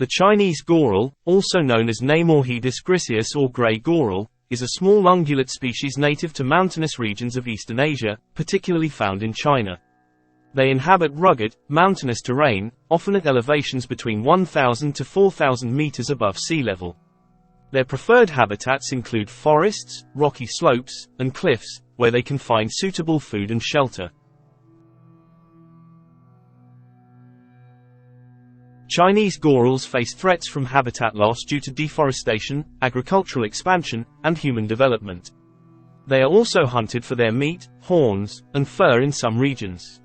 The Chinese Goral, also known as Nemohedus griseus or grey goral, is a small ungulate species native to mountainous regions of Eastern Asia, particularly found in China. They inhabit rugged, mountainous terrain, often at elevations between 1,000 to 4,000 meters above sea level. Their preferred habitats include forests, rocky slopes, and cliffs, where they can find suitable food and shelter. Chinese gorals face threats from habitat loss due to deforestation, agricultural expansion, and human development. They are also hunted for their meat, horns, and fur in some regions.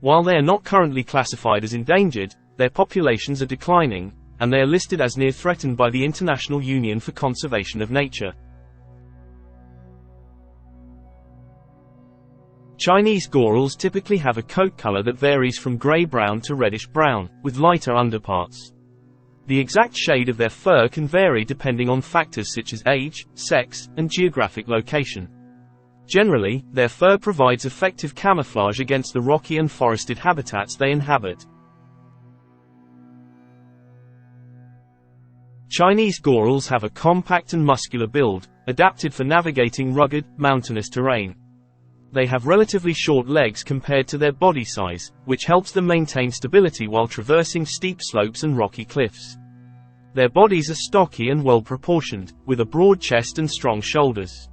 While they are not currently classified as endangered, their populations are declining, and they are listed as near threatened by the International Union for Conservation of Nature. Chinese gorals typically have a coat color that varies from gray-brown to reddish-brown, with lighter underparts. The exact shade of their fur can vary depending on factors such as age, sex, and geographic location. Generally, their fur provides effective camouflage against the rocky and forested habitats they inhabit. Chinese gorals have a compact and muscular build, adapted for navigating rugged, mountainous terrain. They have relatively short legs compared to their body size, which helps them maintain stability while traversing steep slopes and rocky cliffs. Their bodies are stocky and well-proportioned, with a broad chest and strong shoulders.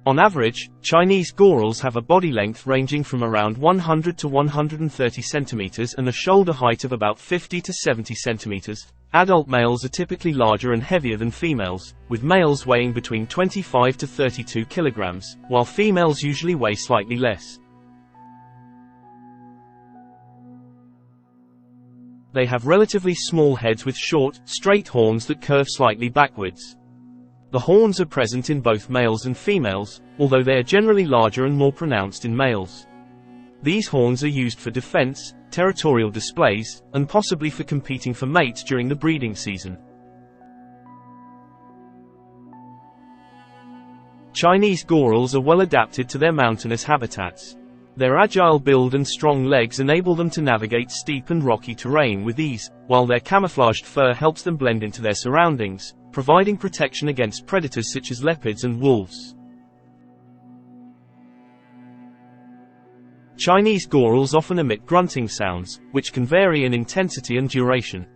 On average, Chinese gorals have a body length ranging from around 100 to 130 centimeters and a shoulder height of about 50 to 70 centimeters. Adult males are typically larger and heavier than females, with males weighing between 25 to 32 kilograms, while females usually weigh slightly less. They have relatively small heads with short, straight horns that curve slightly backwards. The horns are present in both males and females, although they are generally larger and more pronounced in males. These horns are used for defense, territorial displays, and possibly for competing for mates during the breeding season. Chinese gorals are well adapted to their mountainous habitats. Their agile build and strong legs enable them to navigate steep and rocky terrain with ease, while their camouflaged fur helps them blend into their surroundings, providing protection against predators such as leopards and wolves. Chinese gorals often emit grunting sounds, which can vary in intensity and duration.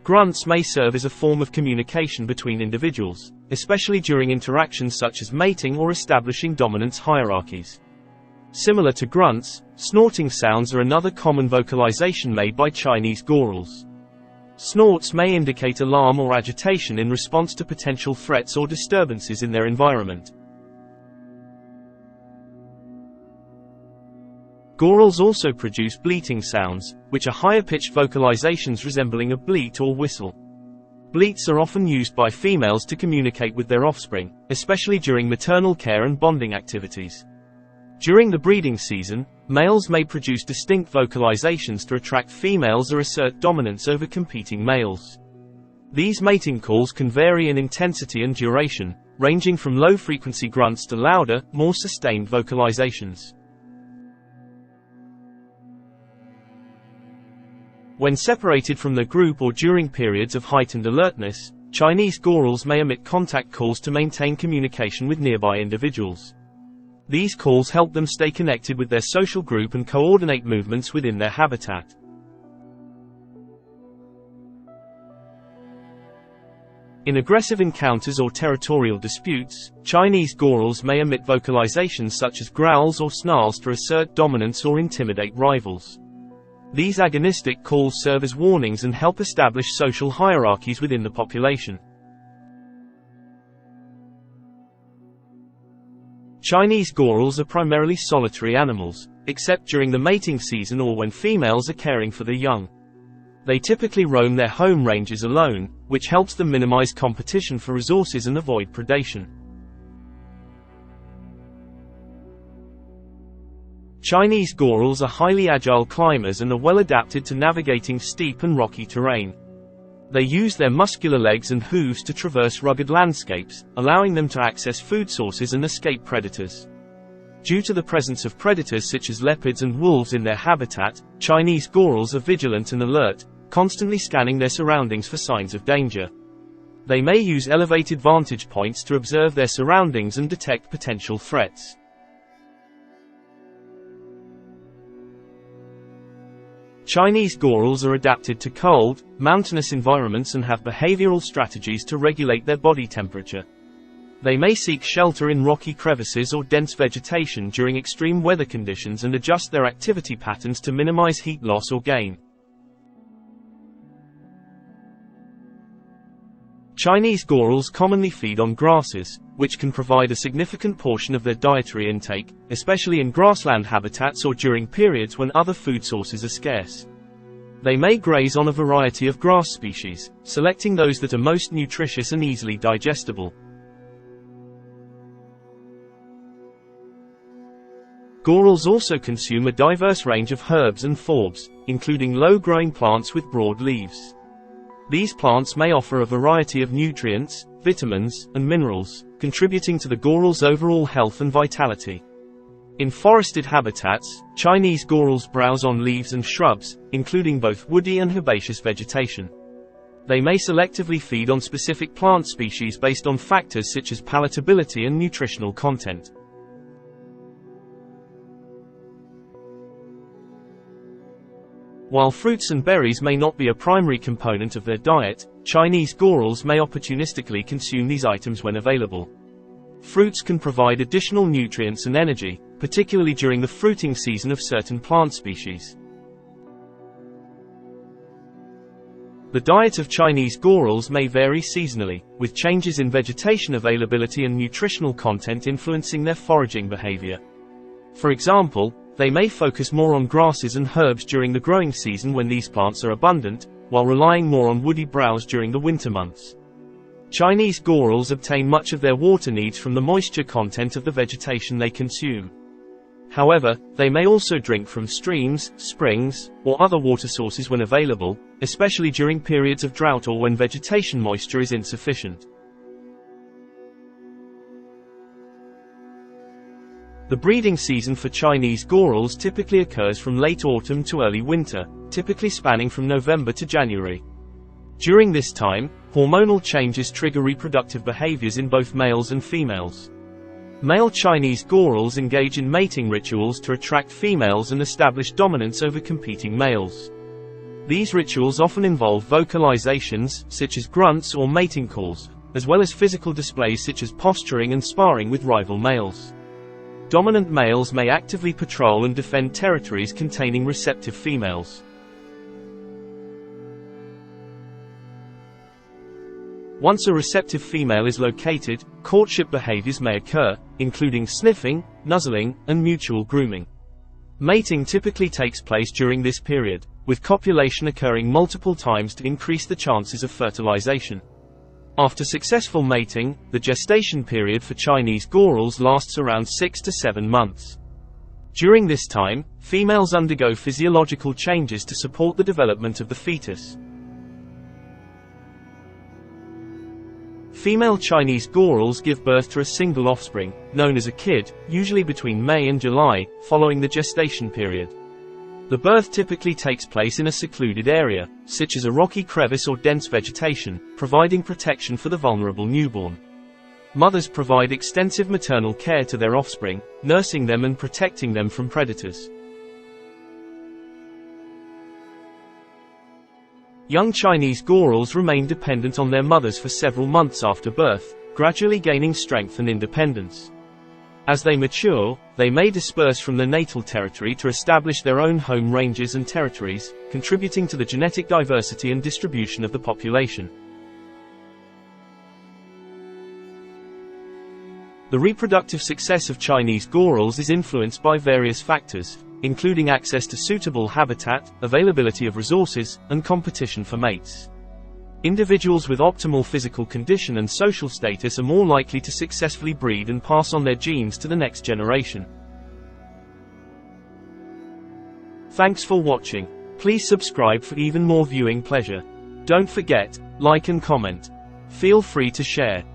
Grunts may serve as a form of communication between individuals, especially during interactions such as mating or establishing dominance hierarchies. Similar to grunts, snorting sounds are another common vocalization made by Chinese gorals. Snorts may indicate alarm or agitation in response to potential threats or disturbances in their environment. Gorals also produce bleating sounds, which are higher-pitched vocalizations resembling a bleat or whistle. Bleats are often used by females to communicate with their offspring, especially during maternal care and bonding activities. During the breeding season, males may produce distinct vocalizations to attract females or assert dominance over competing males. These mating calls can vary in intensity and duration, ranging from low-frequency grunts to louder, more sustained vocalizations. When separated from the group or during periods of heightened alertness, Chinese gorals may emit contact calls to maintain communication with nearby individuals. These calls help them stay connected with their social group and coordinate movements within their habitat. In aggressive encounters or territorial disputes, Chinese gorals may emit vocalizations such as growls or snarls to assert dominance or intimidate rivals. These agonistic calls serve as warnings and help establish social hierarchies within the population. Chinese gorals are primarily solitary animals, except during the mating season or when females are caring for their young. They typically roam their home ranges alone, which helps them minimize competition for resources and avoid predation. Chinese gorals are highly agile climbers and are well adapted to navigating steep and rocky terrain. They use their muscular legs and hooves to traverse rugged landscapes, allowing them to access food sources and escape predators. Due to the presence of predators such as leopards and wolves in their habitat, Chinese gorals are vigilant and alert, constantly scanning their surroundings for signs of danger. They may use elevated vantage points to observe their surroundings and detect potential threats. Chinese gorals are adapted to cold, mountainous environments and have behavioral strategies to regulate their body temperature. They may seek shelter in rocky crevices or dense vegetation during extreme weather conditions and adjust their activity patterns to minimize heat loss or gain. Chinese gorals commonly feed on grasses, which can provide a significant portion of their dietary intake, especially in grassland habitats or during periods when other food sources are scarce. They may graze on a variety of grass species, selecting those that are most nutritious and easily digestible. Gorals also consume a diverse range of herbs and forbs, including low-growing plants with broad leaves. These plants may offer a variety of nutrients, vitamins, and minerals, contributing to the goral's overall health and vitality. In forested habitats, Chinese gorals browse on leaves and shrubs, including both woody and herbaceous vegetation. They may selectively feed on specific plant species based on factors such as palatability and nutritional content. While fruits and berries may not be a primary component of their diet, Chinese gorals may opportunistically consume these items when available. Fruits can provide additional nutrients and energy, particularly during the fruiting season of certain plant species. The diet of Chinese gorals may vary seasonally, with changes in vegetation availability and nutritional content influencing their foraging behavior. For example, they may focus more on grasses and herbs during the growing season when these plants are abundant, while relying more on woody browse during the winter months. Chinese gorals obtain much of their water needs from the moisture content of the vegetation they consume. However, they may also drink from streams, springs, or other water sources when available, especially during periods of drought or when vegetation moisture is insufficient. The breeding season for Chinese gorals typically occurs from late autumn to early winter, typically spanning from November to January. During this time, hormonal changes trigger reproductive behaviors in both males and females. Male Chinese gorals engage in mating rituals to attract females and establish dominance over competing males. These rituals often involve vocalizations, such as grunts or mating calls, as well as physical displays such as posturing and sparring with rival males. Dominant males may actively patrol and defend territories containing receptive females. Once a receptive female is located, courtship behaviors may occur, including sniffing, nuzzling, and mutual grooming. Mating typically takes place during this period, with copulation occurring multiple times to increase the chances of fertilization. After successful mating, the gestation period for Chinese gorals lasts around 6 to 7 months. During this time, females undergo physiological changes to support the development of the fetus. Female Chinese gorals give birth to a single offspring, known as a kid, usually between May and July, following the gestation period. The birth typically takes place in a secluded area, such as a rocky crevice or dense vegetation, providing protection for the vulnerable newborn. Mothers provide extensive maternal care to their offspring, nursing them and protecting them from predators. Young Chinese gorals remain dependent on their mothers for several months after birth, gradually gaining strength and independence. As they mature, they may disperse from their natal territory to establish their own home ranges and territories, contributing to the genetic diversity and distribution of the population. The reproductive success of Chinese gorals is influenced by various factors, including access to suitable habitat, availability of resources, and competition for mates. Individuals with optimal physical condition and social status are more likely to successfully breed and pass on their genes to the next generation. Thanks for watching. Please subscribe for even more viewing pleasure. Don't forget, like and comment. Feel free to share.